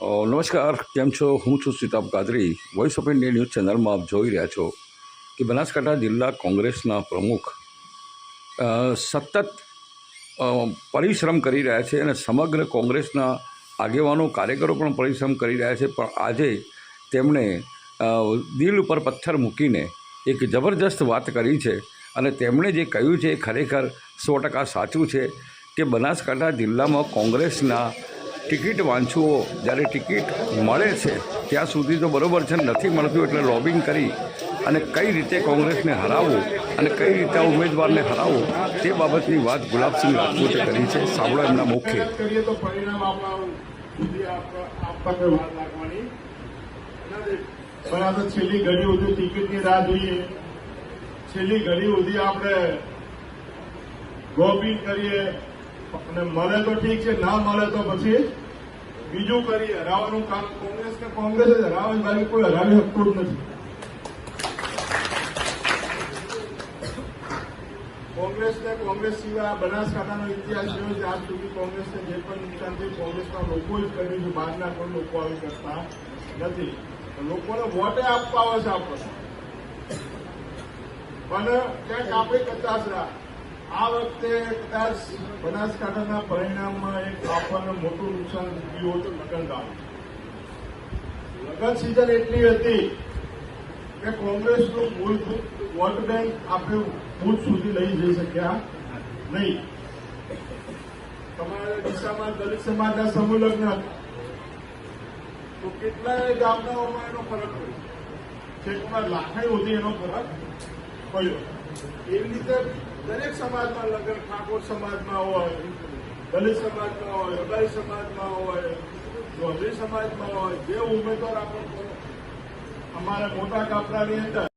નમસ્કાર, કેમ છો? હું છું Sitab Kadri. Voice of India news ચેનલમાં આપ જોઈ રહ્યા છો કે બનાસકાંઠા જિલ્લા કોંગ્રેસના પ્રમુખ સતત પરિશ્રમ કરી રહ્યા છે અને સમગ્ર કોંગ્રેસના આગેવાનો કાર્યકરો પણ પરિશ્રમ કરી રહ્યા છે. પણ આજે તેમણે દિલ ઉપર પથ્થર મૂકીને એક જબરજસ્ત વાત કરી છે અને તેમણે જે કહ્યું છે એ ખરેખર 100% સાચું છે કે બનાસકાંઠા જિલ્લામાં કોંગ્રેસના ટિકિટ વાંચુઓ જ્યારે ટિકિટ મળે છે ત્યાં સુધી તો બરાબર છે, નથી મળતું એટલે લોબિંગ કરી અને કઈ રીતે કોંગ્રેસને હરાવવું અને કઈ રીતે ઉમેદવારને હરાવવું તે બાબતની વાત ગુલાબસિંહ રાજપૂતે કરી છે. સાંભળો એમના મુખ્ય. છેલ્લી ઘડી સુધી ટિકિટની રાહ જોઈએ, છેલ્લી ઘડી સુધી આપણે લોબિંગ કરીએ અને મળે તો ઠીક છે, ના મળે તો પછી બીજું કરીએ. હરાવવાનું કામ કોંગ્રેસ જ હરાવે, બાકી કોઈ હરાવી શકતું જ નથી. કોંગ્રેસ સિવાય બનાસકાંઠાનો ઇતિહાસ જોયો છે. આજ સુધી કોંગ્રેસને જે પણ નુકસાન થયું કોંગ્રેસના લોકો જ કર્યું છે. બહારના કોઈ લોકો આવી કરતા નથી. લોકોને વોટે આપવા આવે છે આપણને, પણ ક્યાંક આપણે કચાશ રાખ. આ વખતે કદાચ બનાસકાંઠાના પરિણામમાં એક આપણને મોટું નુકસાન થયું હતું લગ્નગામ. લગ્ન સિઝન એટલી હતી કે કોંગ્રેસનું મૂળભૂત વોટ બેંક આપણે બુથ સુધી લઈ જઈ શક્યા નહીં. તમારા દિશામાં દલિત સમાજના સમૂહ લગ્ન હતું તો કેટલાય ગામડાઓમાં એનો ફરક પડ્યો, છેકમાં લાખાઈ સુધી એનો ફરક પડ્યો. એવી રીતે દરેક સમાજમાં લગ્ન, ઠાકોર સમાજમાં હોય, દલિત સમાજમાં હોય, રબારી સમાજમાં હોય, ચૌધરી સમાજમાં હોય, જે ઉમેદવાર આપણે અમારા મોટા કાપડાની અંદર